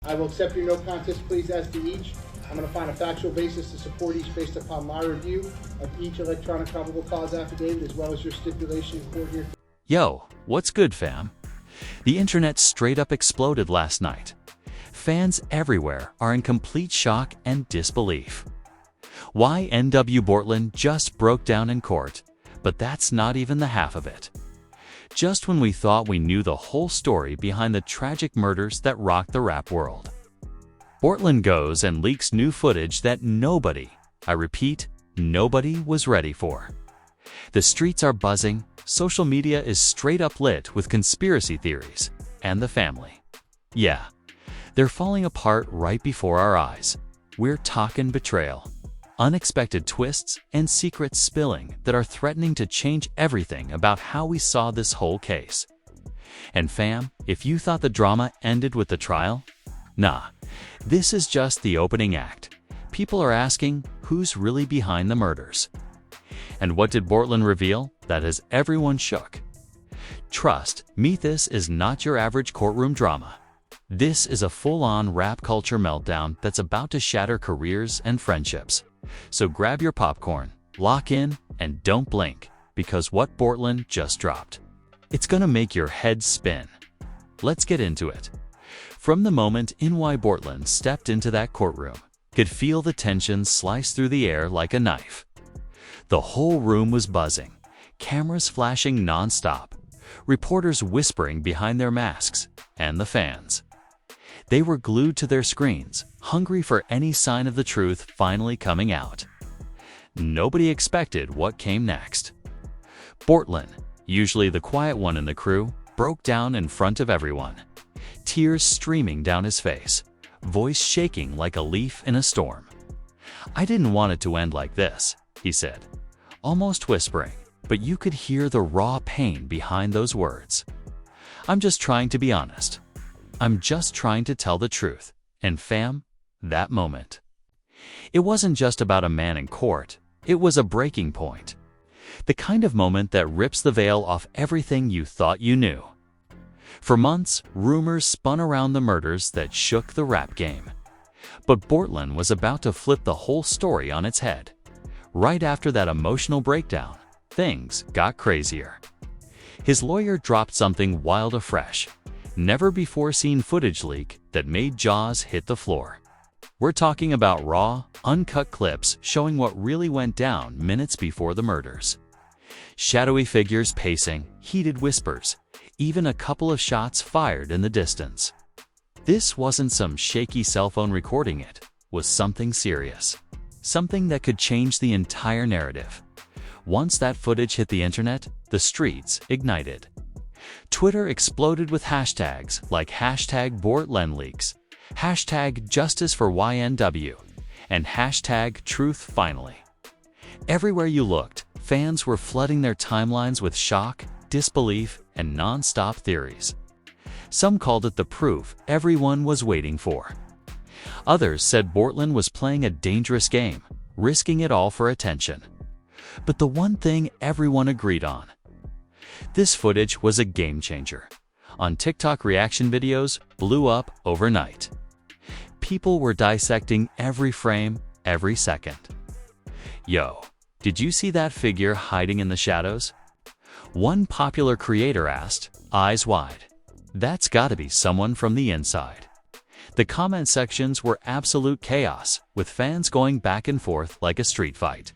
I will accept your no contest pleas as to each. I'm going to find a factual basis to support each based upon my review of each electronic probable cause affidavit as well as your stipulation in court here. Yo, what's good, fam? The internet straight up exploded last night. Fans everywhere are in complete shock and disbelief. YNW Bortlen just broke down in court, but that's not even the half of it. Just when we thought we knew the whole story behind the tragic murders that rocked the rap world, Bortlen goes and leaks new footage that nobody, I repeat, nobody was ready for. The streets are buzzing, social media is straight up lit with conspiracy theories, and the family. Yeah, they're falling apart right before our eyes. We're talking betrayal, unexpected twists, and secrets spilling that are threatening to change everything about how we saw this whole case. And fam, if you thought the drama ended with the trial, nah, this is just the opening act. People are asking, who's really behind the murders? And what did Bortlen reveal that has everyone shook? Trust me, this is not your average courtroom drama. This is a full-on rap culture meltdown that's about to shatter careers and friendships. So grab your popcorn, lock in, and don't blink, because what Bortlen just dropped, it's gonna make your head spin. Let's get into it. From the moment YNW Bortlen stepped into that courtroom, could feel the tension slice through the air like a knife. The whole room was buzzing, cameras flashing non-stop, reporters whispering behind their masks, and the fans. They were glued to their screens, hungry for any sign of the truth finally coming out. Nobody expected what came next. Bortlen, usually the quiet one in the crew, broke down in front of everyone, tears streaming down his face, voice shaking like a leaf in a storm. "I didn't want it to end like this," he said, almost whispering, but you could hear the raw pain behind those words. "I'm just trying to be honest. I'm just trying to tell the truth." And fam, that moment. It wasn't just about a man in court, it was a breaking point. The kind of moment that rips the veil off everything you thought you knew. For months, rumors spun around the murders that shook the rap game. But Bortlen was about to flip the whole story on its head. Right after that emotional breakdown, things got crazier. His lawyer dropped something wild afresh. Never-before-seen footage leak that made jaws hit the floor. We're talking about raw, uncut clips showing what really went down minutes before the murders. Shadowy figures pacing, heated whispers, even a couple of shots fired in the distance. This wasn't some shaky cell phone recording, it was something serious. Something that could change the entire narrative. Once that footage hit the internet, the streets ignited. Twitter exploded with hashtags like #BortlenLeaks, #JusticeForYNW, and #TruthFinally. Everywhere you looked, fans were flooding their timelines with shock, disbelief, and non-stop theories. Some called it the proof everyone was waiting for. Others said Bortlen was playing a dangerous game, risking it all for attention. But the one thing everyone agreed on: this footage was a game changer. On TikTok, reaction videos blew up overnight. People were dissecting every frame, every second. Yo, did you see that figure hiding in the shadows? One popular creator asked, eyes wide. That's gotta be someone from the inside. The comment sections were absolute chaos, with fans going back and forth like a street fight.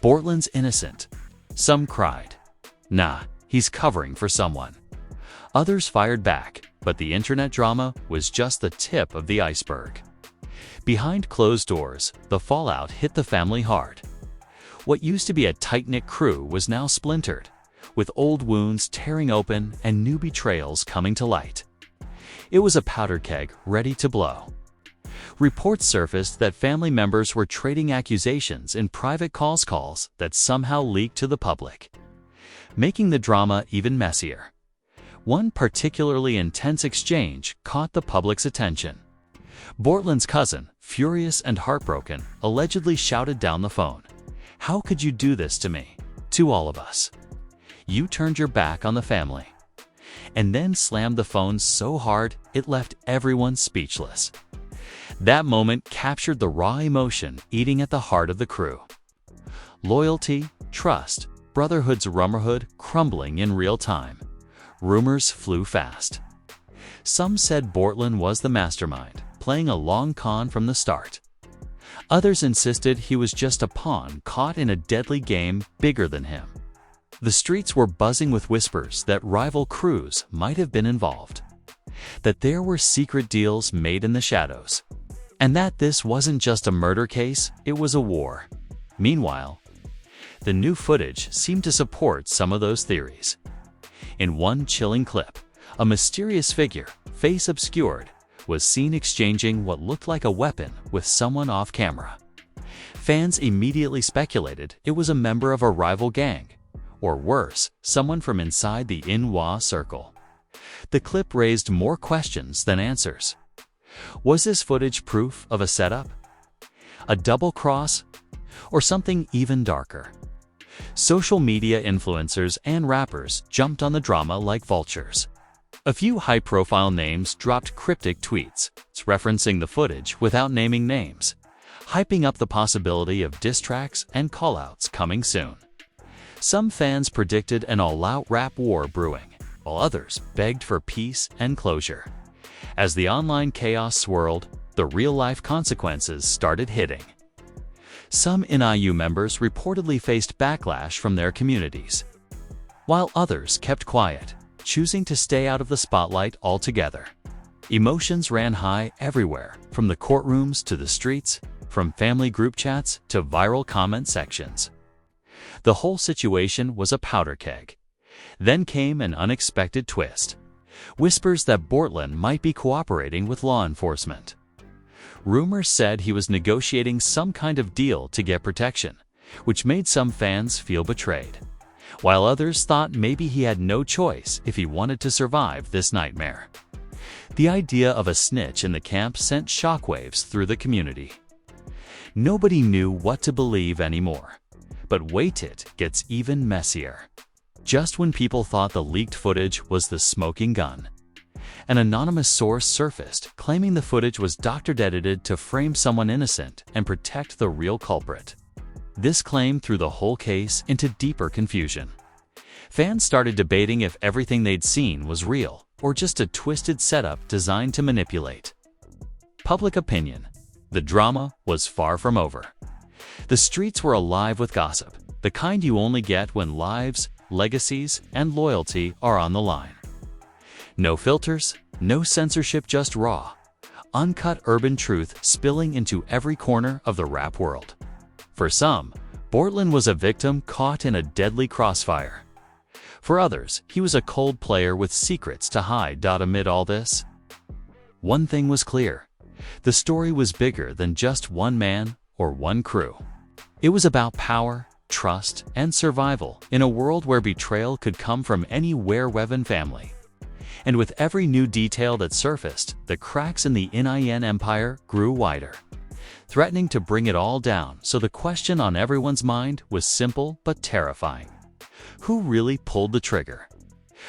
Bortlen's innocent. Some cried, nah, he's covering for someone. Others fired back, but the internet drama was just the tip of the iceberg. Behind closed doors, the fallout hit the family hard. What used to be a tight-knit crew was now splintered, with old wounds tearing open and new betrayals coming to light. It was a powder keg ready to blow. Reports surfaced that family members were trading accusations in private calls that somehow leaked to the public, making the drama even messier. One particularly intense exchange caught the public's attention. Bortlen's cousin, furious and heartbroken, allegedly shouted down the phone, "How could you do this to me? To all of us? You turned your back on the family." and then slammed the phone so hard it left everyone speechless. That moment captured the raw emotion eating at the heart of the crew. Loyalty, trust, brotherhood's rumorhood crumbling in real time. Rumors flew fast. Some said Bortlen was the mastermind, playing a long con from the start. Others insisted he was just a pawn caught in a deadly game bigger than him. The streets were buzzing with whispers that rival crews might have been involved, that there were secret deals made in the shadows, and that this wasn't just a murder case, it was a war. Meanwhile, the new footage seemed to support some of those theories. In one chilling clip, a mysterious figure, face obscured, was seen exchanging what looked like a weapon with someone off camera. Fans immediately speculated it was a member of a rival gang, or worse, someone from inside the YNW circle. The clip raised more questions than answers. Was this footage proof of a setup, a double cross, or something even darker? Social media influencers and rappers jumped on the drama like vultures. A few high-profile names dropped cryptic tweets, referencing the footage without naming names, hyping up the possibility of diss tracks and callouts coming soon. Some fans predicted an all-out rap war brewing, while others begged for peace and closure. As the online chaos swirled, the real-life consequences started hitting. Some YNW members reportedly faced backlash from their communities, while others kept quiet, choosing to stay out of the spotlight altogether. Emotions ran high everywhere, from the courtrooms to the streets, from family group chats to viral comment sections. The whole situation was a powder keg. Then came an unexpected twist. Whispers that Bortlen might be cooperating with law enforcement. Rumors said he was negotiating some kind of deal to get protection, which made some fans feel betrayed, while others thought maybe he had no choice if he wanted to survive this nightmare. The idea of a snitch in the camp sent shockwaves through the community. Nobody knew what to believe anymore. But wait, it gets even messier. Just when people thought the leaked footage was the smoking gun, an anonymous source surfaced claiming the footage was doctored edited to frame someone innocent and protect the real culprit. This claim threw the whole case into deeper confusion. Fans started debating if everything they'd seen was real or just a twisted setup designed to manipulate public opinion. The drama was far from over. The streets were alive with gossip, the kind you only get when lives, legacies, and loyalty are on the line. No filters, no censorship, just raw, uncut urban truth spilling into every corner of the rap world. For some, Bortlen was a victim caught in a deadly crossfire. For others, he was a cold player with secrets to hide. Amid all this, one thing was clear. The story was bigger than just one man or one crew. It was about power, trust, and survival in a world where betrayal could come from anywhere. Weapon family. And with every new detail that surfaced, the cracks in the YN empire grew wider, threatening to bring it all down. So the question on everyone's mind was simple but terrifying. Who really pulled the trigger?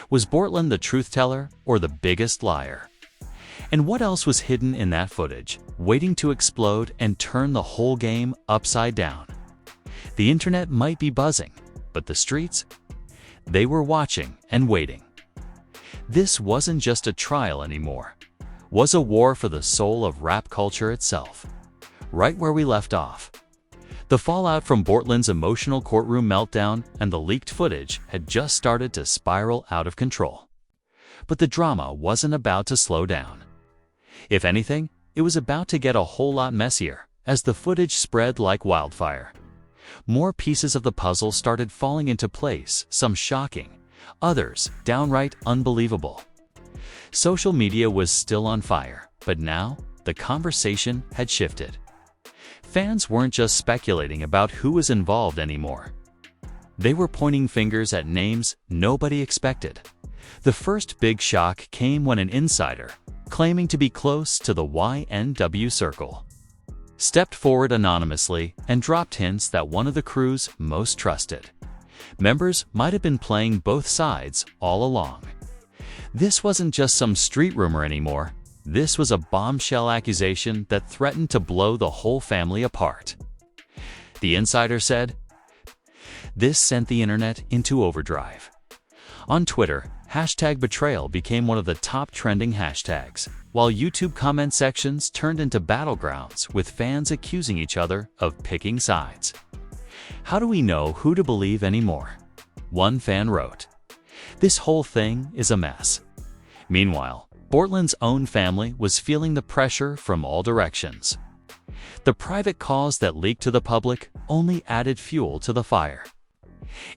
Was Bortlen the truth teller or the biggest liar? And what else was hidden in that footage, waiting to explode and turn the whole game upside down? The internet might be buzzing, but the streets? They were watching and waiting. This wasn't just a trial anymore. It was a war for the soul of rap culture itself. Right where we left off, the fallout from Bortlen's emotional courtroom meltdown and the leaked footage had just started to spiral out of control. But the drama wasn't about to slow down. If anything, it was about to get a whole lot messier as the footage spread like wildfire. More pieces of the puzzle started falling into place, some shocking, others downright unbelievable. Social media was still on fire, but now the conversation had shifted. Fans weren't just speculating about who was involved anymore. They were pointing fingers at names nobody expected. The first big shock came when an insider, claiming to be close to the YNW circle, stepped forward anonymously and dropped hints that one of the crew's most trusted members might have been playing both sides all along. This wasn't just some street rumor anymore. This was a bombshell accusation that threatened to blow the whole family apart. The insider said, "This sent the internet into overdrive." On Twitter, #betrayal became one of the top trending hashtags, while YouTube comment sections turned into battlegrounds with fans accusing each other of picking sides. How do we know who to believe anymore? One fan wrote, "This whole thing is a mess." Meanwhile, Bortlen's own family was feeling the pressure from all directions. The private calls that leaked to the public only added fuel to the fire.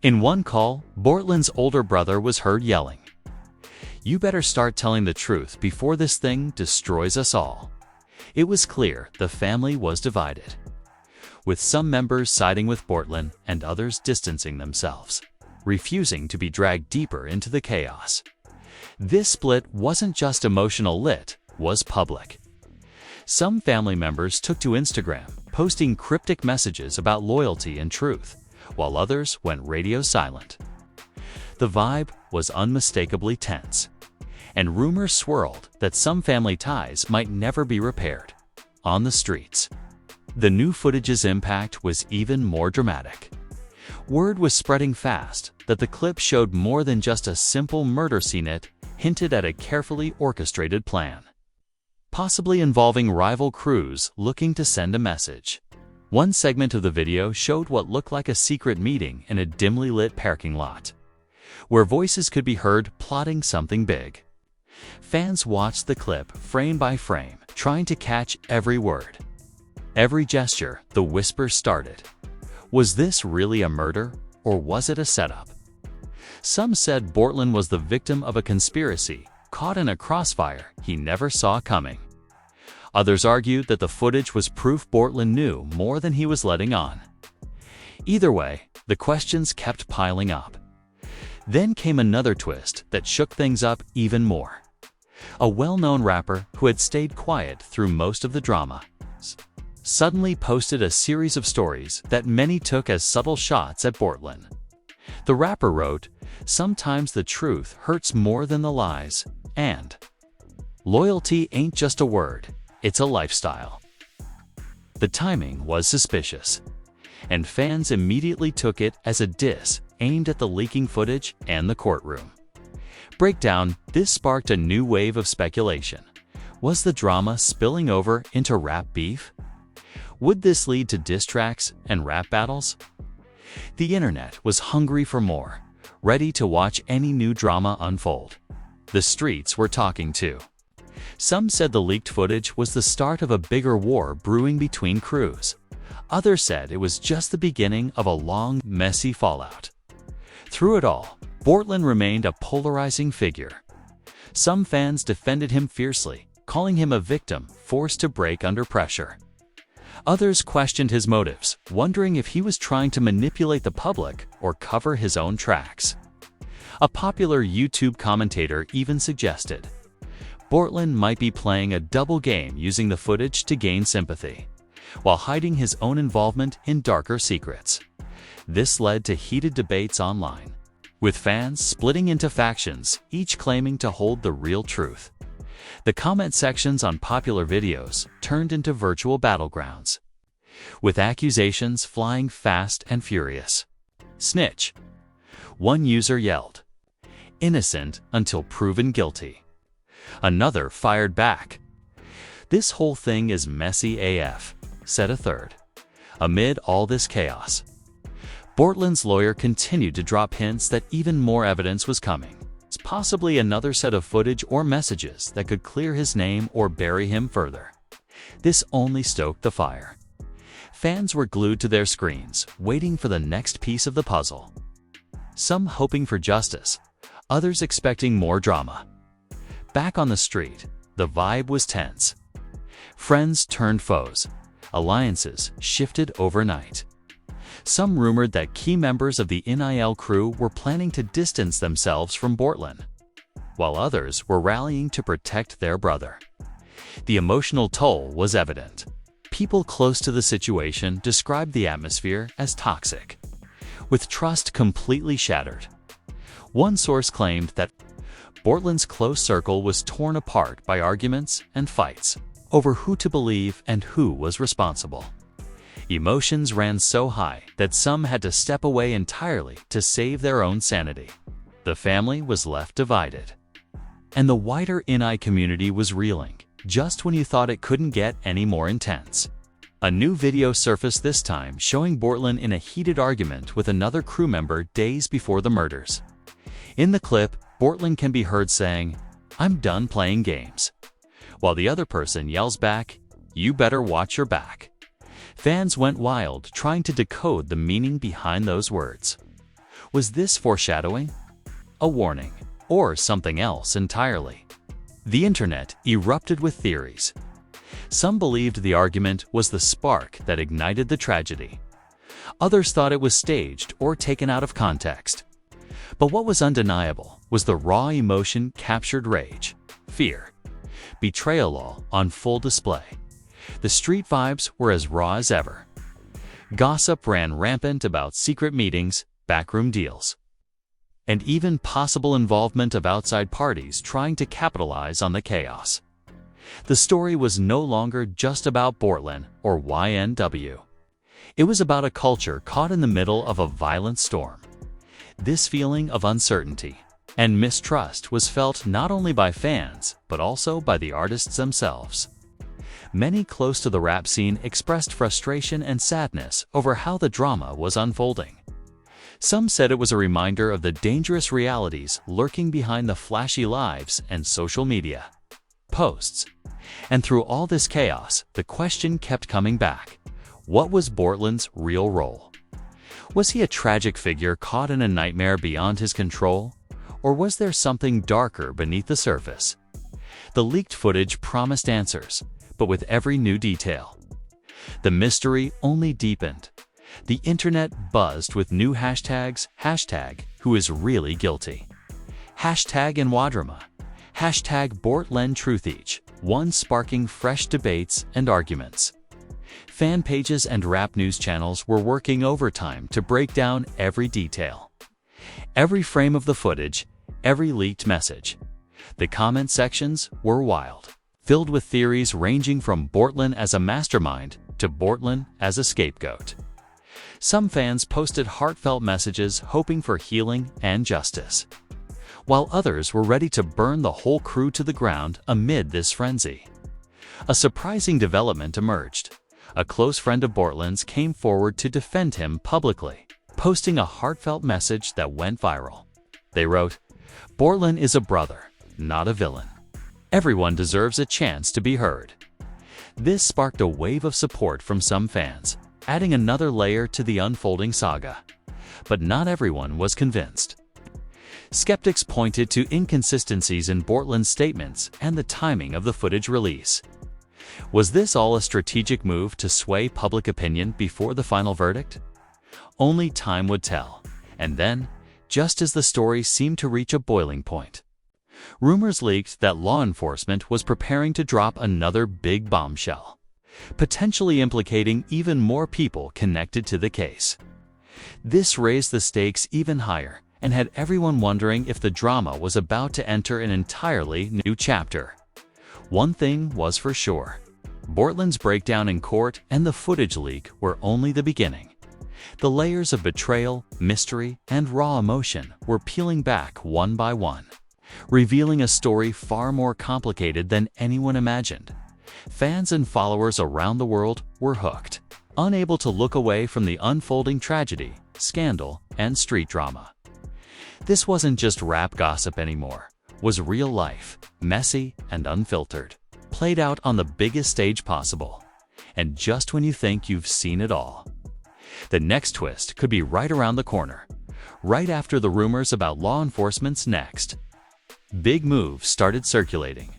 In one call, Bortlen's older brother was heard yelling, "You better start telling the truth before this thing destroys us all." It was clear the family was divided, with some members siding with Bortlen and others distancing themselves, refusing to be dragged deeper into the chaos. This split wasn't just emotional, it was public. Some family members took to Instagram, posting cryptic messages about loyalty and truth, while others went radio silent. The vibe was unmistakably tense, and rumors swirled that some family ties might never be repaired. On the streets, the new footage's impact was even more dramatic. Word was spreading fast that the clip showed more than just a simple murder scene. It hinted at a carefully orchestrated plan, possibly involving rival crews looking to send a message. One segment of the video showed what looked like a secret meeting in a dimly lit parking lot, where voices could be heard plotting something big. Fans watched the clip frame by frame, trying to catch every word. Every gesture, the whispers started. Was this really a murder, or was it a setup? Some said Bortlen was the victim of a conspiracy, caught in a crossfire he never saw coming. Others argued that the footage was proof Bortlen knew more than he was letting on. Either way, the questions kept piling up. Then came another twist that shook things up even more. A well-known rapper who had stayed quiet through most of the drama suddenly posted a series of stories that many took as subtle shots at Bortlen. The rapper wrote, "Sometimes the truth hurts more than the lies," and "Loyalty ain't just a word, it's a lifestyle." The timing was suspicious, and fans immediately took it as a diss aimed at the leaking footage and the courtroom. Breakdown: this sparked a new wave of speculation. Was the drama spilling over into rap beef? Would this lead to diss tracks and rap battles? The internet was hungry for more, ready to watch any new drama unfold. The streets were talking too. Some said the leaked footage was the start of a bigger war brewing between crews. Others said it was just the beginning of a long, messy fallout. Through it all, Bortlen remained a polarizing figure. Some fans defended him fiercely, calling him a victim forced to break under pressure. Others questioned his motives, wondering if he was trying to manipulate the public or cover his own tracks. A popular YouTube commentator even suggested Bortlen might be playing a double game, using the footage to gain sympathy, while hiding his own involvement in darker secrets. This led to heated debates online, with fans splitting into factions, each claiming to hold the real truth. The comment sections on popular videos turned into virtual battlegrounds, with accusations flying fast and furious. "Snitch," one user yelled. "Innocent until proven guilty." Another fired back. "This whole thing is messy AF," said a third. Amid all this chaos, Bortlen's lawyer continued to drop hints that even more evidence was coming. Possibly another set of footage or messages that could clear his name or bury him further. This only stoked the fire. Fans were glued to their screens, waiting for the next piece of the puzzle. Some hoping for justice, others expecting more drama. Back on the street, the vibe was tense. Friends turned foes. Alliances shifted overnight. Some rumored that key members of the NIL crew were planning to distance themselves from Bortlen, while others were rallying to protect their brother. The emotional toll was evident. People close to the situation described the atmosphere as toxic, with trust completely shattered. One source claimed that Bortlen's close circle was torn apart by arguments and fights over who to believe and who was responsible. Emotions ran so high that some had to step away entirely to save their own sanity. The family was left divided. And the wider NI community was reeling, just when you thought it couldn't get any more intense. A new video surfaced this time showing Bortlen in a heated argument with another crew member days before the murders. In the clip, Bortlen can be heard saying, "I'm done playing games," while the other person yells back, "You better watch your back." Fans went wild trying to decode the meaning behind those words. Was this foreshadowing, a warning, or something else entirely? The internet erupted with theories. Some believed the argument was the spark that ignited the tragedy. Others thought it was staged or taken out of context. But what was undeniable was the raw emotion captured rage, fear, betrayal all on full display. The street vibes were as raw as ever. Gossip ran rampant about secret meetings, backroom deals, and even possible involvement of outside parties trying to capitalize on the chaos. The story was no longer just about Bortlen or YNW. It was about a culture caught in the middle of a violent storm. This feeling of uncertainty and mistrust was felt not only by fans, but also by the artists themselves. Many close to the rap scene expressed frustration and sadness over how the drama was unfolding. Some said it was a reminder of the dangerous realities lurking behind the flashy lives and social media posts. And through all this chaos, the question kept coming back. What was Bortlen's real role? Was he a tragic figure caught in a nightmare beyond his control? Or was there something darker beneath the surface? The leaked footage promised answers, but with every new detail, the mystery only deepened. The internet buzzed with new hashtags, #Who is really guilty?, #Nwadrama, #BortlenTruth, each one sparking fresh debates and arguments. Fan pages and rap news channels were working overtime to break down every detail, every frame of the footage, every leaked message. The comment sections were wild, filled with theories ranging from Bortlen as a mastermind to Bortlen as a scapegoat. Some fans posted heartfelt messages hoping for healing and justice, while others were ready to burn the whole crew to the ground amid this frenzy. A surprising development emerged. A close friend of Bortlen's came forward to defend him publicly, posting a heartfelt message that went viral. They wrote, "Bortlen is a brother, not a villain. Everyone deserves a chance to be heard." This sparked a wave of support from some fans, adding another layer to the unfolding saga. But not everyone was convinced. Skeptics pointed to inconsistencies in Bortlen's statements and the timing of the footage release. Was this all a strategic move to sway public opinion before the final verdict? Only time would tell. And then, just as the story seemed to reach a boiling point, rumors leaked that law enforcement was preparing to drop another big bombshell, potentially implicating even more people connected to the case. This raised the stakes even higher and had everyone wondering if the drama was about to enter an entirely new chapter. One thing was for sure. Bortlen's breakdown in court and the footage leak were only the beginning. The layers of betrayal, mystery, and raw emotion were peeling back one by one, revealing a story far more complicated than anyone imagined. Fans and followers around the world were hooked, unable to look away from the unfolding tragedy, scandal, and street drama. This wasn't just rap gossip anymore. It was real life, messy and unfiltered, played out on the biggest stage possible. And just when you think you've seen it all, the next twist could be right around the corner, right after the rumors about law enforcement's next big move started circulating.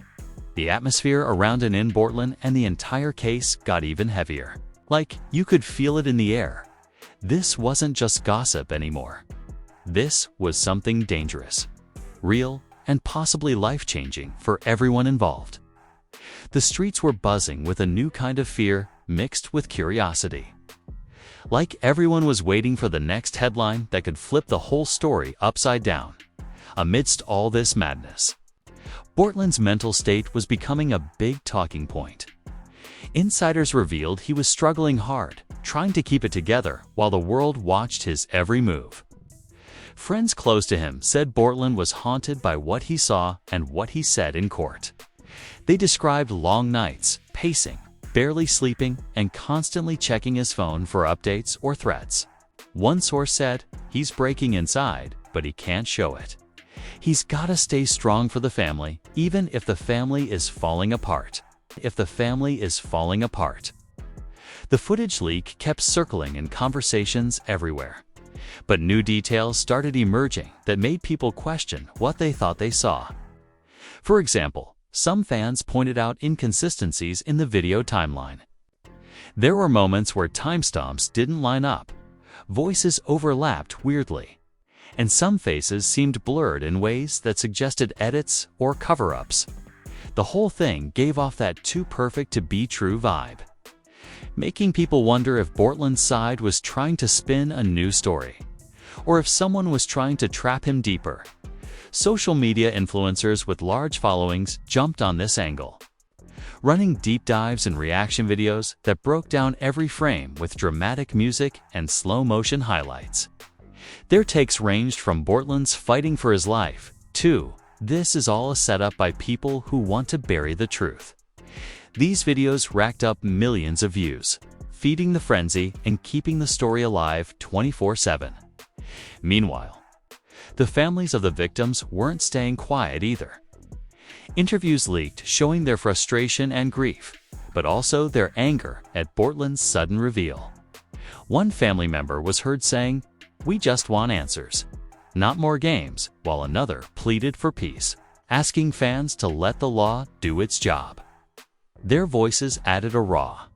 The atmosphere around and in Bortlen and the entire case got even heavier. Like, you could feel it in the air. This wasn't just gossip anymore. This was something dangerous, real, and possibly life-changing for everyone involved. The streets were buzzing with a new kind of fear mixed with curiosity. Like everyone was waiting for the next headline that could flip the whole story upside down. Amidst all this madness, Bortlen's mental state was becoming a big talking point. Insiders revealed he was struggling hard, trying to keep it together while the world watched his every move. Friends close to him said Bortlen was haunted by what he saw and what he said in court. They described long nights, pacing, barely sleeping, and constantly checking his phone for updates or threats. One source said, "He's breaking inside, but he can't show it. He's gotta stay strong for the family, even if the family is falling apart." The footage leak kept circling in conversations everywhere. But new details started emerging that made people question what they thought they saw. For example, some fans pointed out inconsistencies in the video timeline. There were moments where timestamps didn't line up, voices overlapped weirdly, and some faces seemed blurred in ways that suggested edits or cover-ups. The whole thing gave off that too perfect to be true vibe, making people wonder if Bortlen's side was trying to spin a new story, or if someone was trying to trap him deeper. Social media influencers with large followings jumped on this angle, running deep dives and reaction videos that broke down every frame with dramatic music and slow-motion highlights. Their takes ranged from Bortlen's fighting for his life to "This is all a setup by people who want to bury the truth." These videos racked up millions of views, feeding the frenzy and keeping the story alive 24/7. Meanwhile, the families of the victims weren't staying quiet either. Interviews leaked showing their frustration and grief, but also their anger at Bortlen's sudden reveal. One family member was heard saying, "We just want answers, not more games," while another pleaded for peace, asking fans to let the law do its job. Their voices added a raw,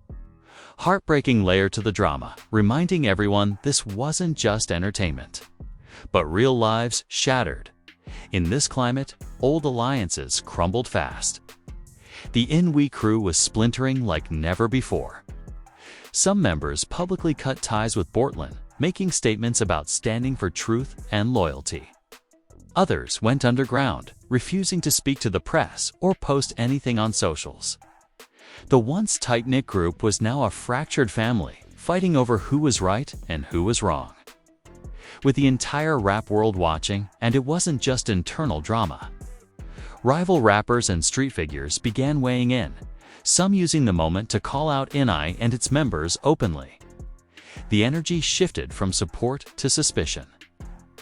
heartbreaking layer to the drama, reminding everyone this wasn't just entertainment, but real lives shattered. In this climate, old alliances crumbled fast. The YNW crew was splintering like never before. Some members publicly cut ties with Bortlen, making statements about standing for truth and loyalty. Others went underground, refusing to speak to the press or post anything on socials. The once tight-knit group was now a fractured family, fighting over who was right and who was wrong. With the entire rap world watching, and it wasn't just internal drama. Rival rappers and street figures began weighing in, some using the moment to call out YNW and its members openly. The energy shifted from support to suspicion,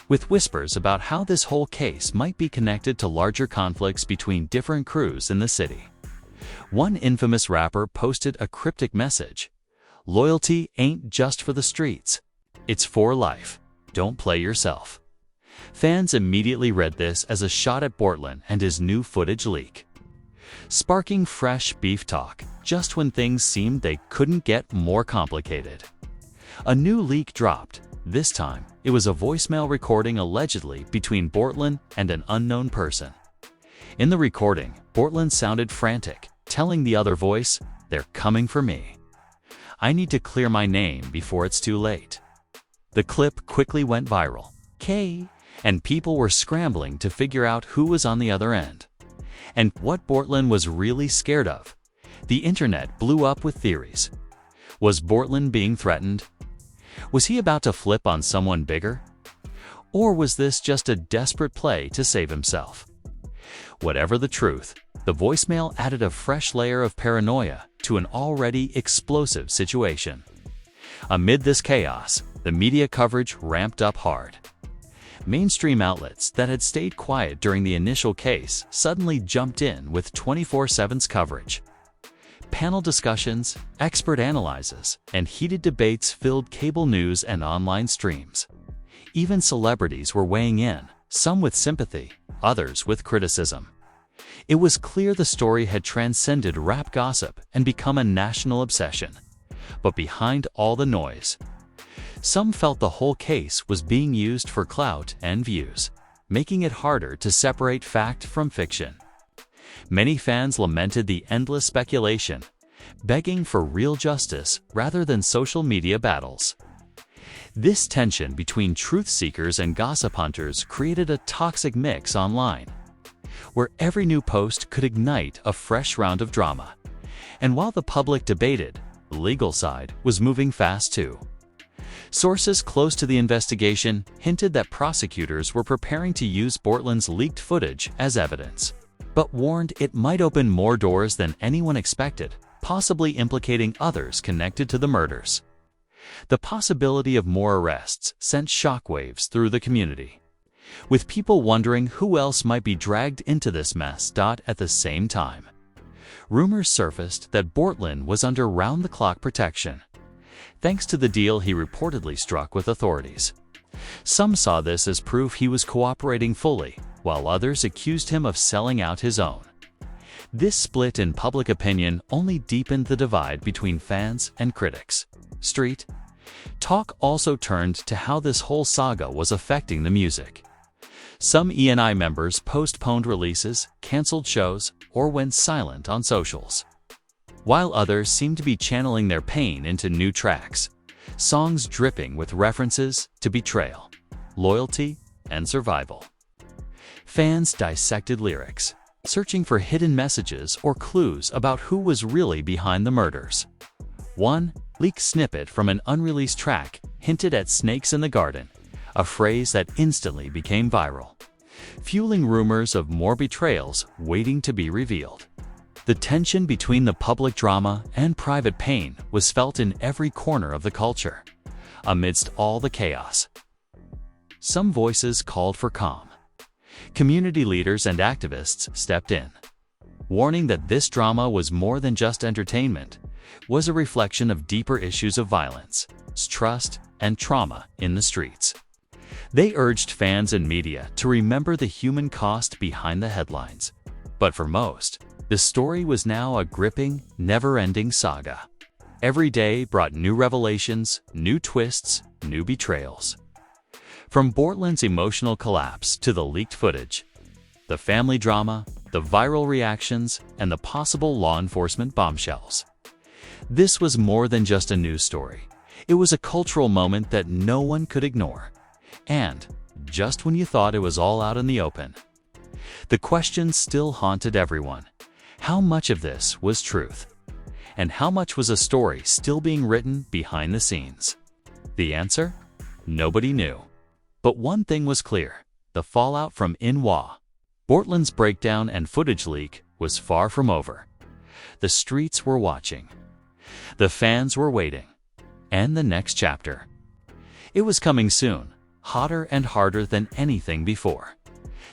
with whispers about how this whole case might be connected to larger conflicts between different crews in the city. One infamous rapper posted a cryptic message: "Loyalty ain't just for the streets, it's for life. Don't play yourself." Fans immediately read this as a shot at Bortlen and his new footage leak, sparking fresh beef talk just when things seemed they couldn't get more complicated. A new leak dropped. This time, it was a voicemail recording allegedly between Bortlen and an unknown person. In the recording, Bortlen sounded frantic, telling the other voice, "They're coming for me. I need to clear my name before it's too late." The clip quickly went viral, and people were scrambling to figure out who was on the other end and what Bortlen was really scared of. The internet blew up with theories. Was Bortlen being threatened? Was he about to flip on someone bigger? Or was this just a desperate play to save himself? Whatever the truth, the voicemail added a fresh layer of paranoia to an already explosive situation. Amid this chaos, the media coverage ramped up hard. Mainstream outlets that had stayed quiet during the initial case suddenly jumped in with 24/7's coverage. Panel discussions, expert analyses, and heated debates filled cable news and online streams. Even celebrities were weighing in, some with sympathy, others with criticism. It was clear the story had transcended rap gossip and become a national obsession. But behind all the noise, some felt the whole case was being used for clout and views, making it harder to separate fact from fiction. Many fans lamented the endless speculation, begging for real justice rather than social media battles. This tension between truth seekers and gossip hunters created a toxic mix online, where every new post could ignite a fresh round of drama. And while the public debated, the legal side was moving fast too. Sources close to the investigation hinted that prosecutors were preparing to use Bortlen's leaked footage as evidence, but warned it might open more doors than anyone expected, possibly implicating others connected to the murders. The possibility of more arrests sent shockwaves through the community, with people wondering who else might be dragged into this mess. At the same time, rumors surfaced that Bortlen was under round-the-clock protection, thanks to the deal he reportedly struck with authorities. Some saw this as proof he was cooperating fully, while others accused him of selling out his own. This split in public opinion only deepened the divide between fans and critics. Street talk also turned to how this whole saga was affecting the music. Some ENI members postponed releases, canceled shows, or went silent on socials, while others seemed to be channeling their pain into new tracks, songs dripping with references to betrayal, loyalty, and survival. Fans dissected lyrics, searching for hidden messages or clues about who was really behind the murders. One leaked snippet from an unreleased track hinted at snakes in the garden, a phrase that instantly became viral, fueling rumors of more betrayals waiting to be revealed. The tension between the public drama and private pain was felt in every corner of the culture. Amidst all the chaos, some voices called for calm. Community leaders and activists stepped in, warning that this drama was more than just entertainment, was a reflection of deeper issues of violence, trust, and trauma in the streets. They urged fans and media to remember the human cost behind the headlines. But for most, the story was now a gripping, never-ending saga. Every day brought new revelations, new twists, new betrayals. From Bortlen's emotional collapse to the leaked footage, the family drama, the viral reactions, and the possible law enforcement bombshells. This was more than just a news story. It was a cultural moment that no one could ignore. And, just when you thought it was all out in the open, the question still haunted everyone. How much of this was truth? And how much was a story still being written behind the scenes? The answer? Nobody knew. But one thing was clear: the fallout from YNW Bortlen's breakdown and footage leak was far from over. The streets were watching. The fans were waiting. And the next chapter. It was coming soon, hotter and harder than anything before.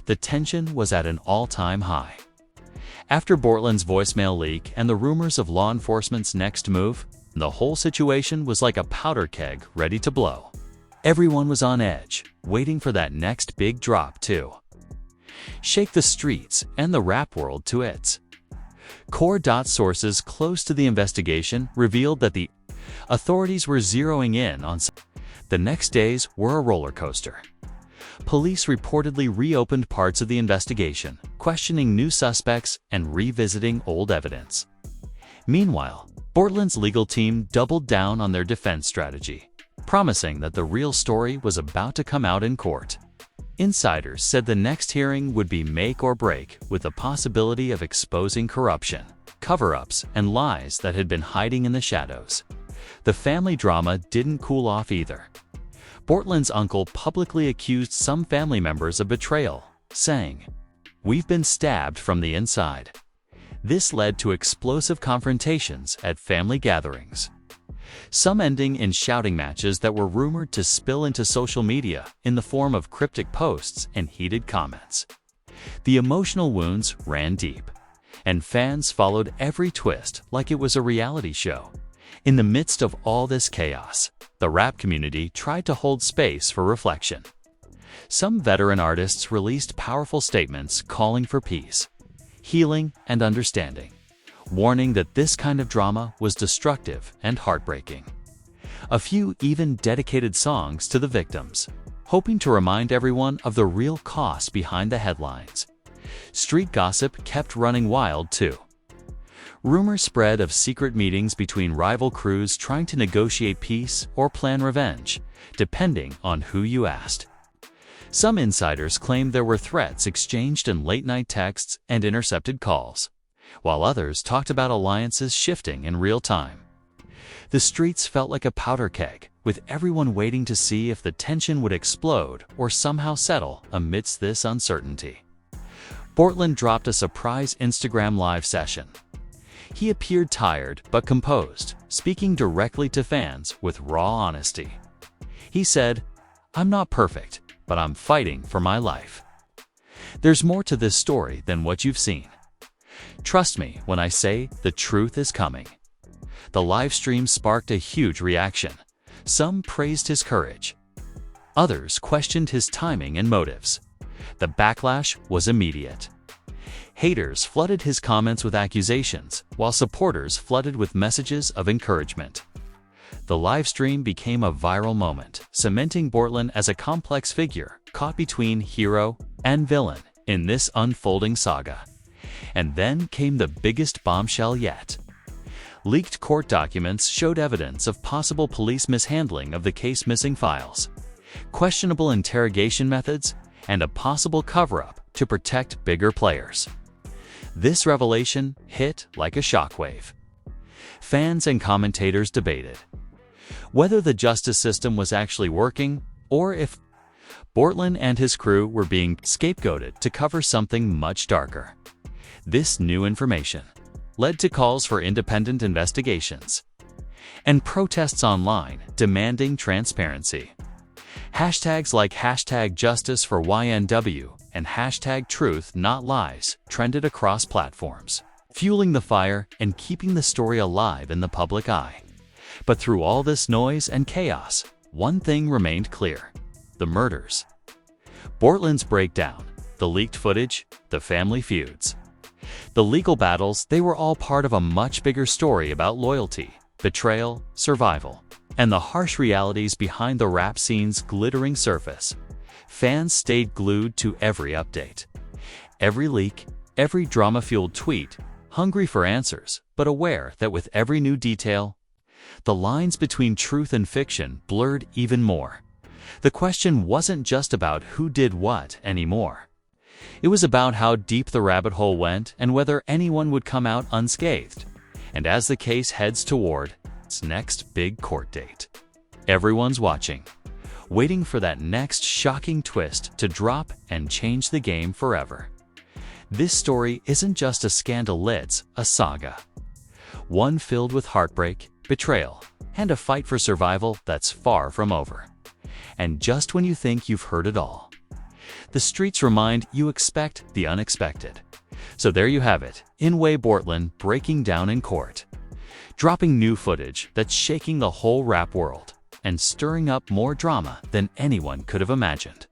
The tension was at an all-time high. After Bortlen's voicemail leak and the rumors of law enforcement's next move, the whole situation was like a powder keg ready to blow. Everyone was on edge, waiting for that next big drop to shake the streets and the rap world to its core. Sources close to the investigation revealed that the authorities were zeroing in on the next days were a roller coaster. Police reportedly reopened parts of the investigation, questioning new suspects and revisiting old evidence. Meanwhile, Bortlen's legal team doubled down on their defense strategy, promising that the real story was about to come out in court. Insiders said the next hearing would be make or break, with the possibility of exposing corruption, cover-ups, and lies that had been hiding in the shadows. The family drama didn't cool off either. Bortlen's uncle publicly accused some family members of betrayal, saying, "We've been stabbed from the inside." This led to explosive confrontations at family gatherings, some ending in shouting matches that were rumored to spill into social media in the form of cryptic posts and heated comments. The emotional wounds ran deep, and fans followed every twist like it was a reality show. In the midst of all this chaos, the rap community tried to hold space for reflection. Some veteran artists released powerful statements calling for peace, healing, and understanding, warning that this kind of drama was destructive and heartbreaking. A few even dedicated songs to the victims, hoping to remind everyone of the real cost behind the headlines. Street gossip kept running wild too. Rumors spread of secret meetings between rival crews trying to negotiate peace or plan revenge, depending on who you asked. Some insiders claimed there were threats exchanged in late-night texts and intercepted calls, while others talked about alliances shifting in real time. The streets felt like a powder keg, with everyone waiting to see if the tension would explode or somehow settle amidst this uncertainty. Bortlen dropped a surprise Instagram live session. He appeared tired but composed, speaking directly to fans with raw honesty. He said, "I'm not perfect, but I'm fighting for my life. There's more to this story than what you've seen. Trust me when I say the truth is coming." The live stream sparked a huge reaction. Some praised his courage. Others questioned his timing and motives. The backlash was immediate. Haters flooded his comments with accusations, while supporters flooded with messages of encouragement. The live stream became a viral moment, cementing Bortlen as a complex figure caught between hero and villain in this unfolding saga. And then came the biggest bombshell yet. Leaked court documents showed evidence of possible police mishandling of the case, missing files, questionable interrogation methods, and a possible cover-up to protect bigger players. This revelation hit like a shockwave. Fans and commentators debated whether the justice system was actually working or if Bortlen and his crew were being scapegoated to cover something much darker. This new information led to calls for independent investigations and protests online demanding transparency. Hashtags like #Justice for YNW and #Truth Not Lies trended across platforms, fueling the fire and keeping the story alive in the public eye. But through all this noise and chaos, one thing remained clear: the murders. Bortlen's breakdown, the leaked footage, the family feuds. The legal battles, they were all part of a much bigger story about loyalty, betrayal, survival, and the harsh realities behind the rap scene's glittering surface. Fans stayed glued to every update, every leak, every drama-fueled tweet, hungry for answers, but aware that with every new detail, the lines between truth and fiction blurred even more. The question wasn't just about who did what anymore. It was about how deep the rabbit hole went and whether anyone would come out unscathed. And as the case heads toward its next big court date, everyone's watching, waiting for that next shocking twist to drop and change the game forever. This story isn't just a scandal, it's a saga. One filled with heartbreak, betrayal, and a fight for survival that's far from over. And just when you think you've heard it all, the streets remind you expect the unexpected. So there you have it, YNW Bortlen breaking down in court, dropping new footage that's shaking the whole rap world and stirring up more drama than anyone could have imagined.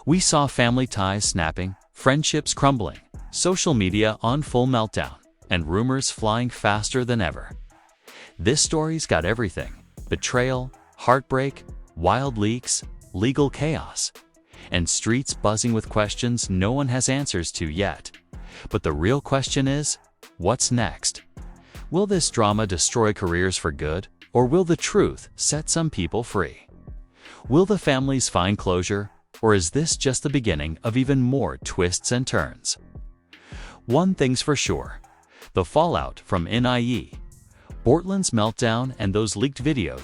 We saw family ties snapping, friendships crumbling, social media on full meltdown, and rumors flying faster than ever. This story's got everything: betrayal, heartbreak, wild leaks, legal chaos, and streets buzzing with questions no one has answers to yet. But the real question is, what's next? Will this drama destroy careers for good, or will the truth set some people free? Will the families find closure, or is this just the beginning of even more twists and turns? One thing's for sure: the fallout from YNW Bortlen's meltdown and those leaked videos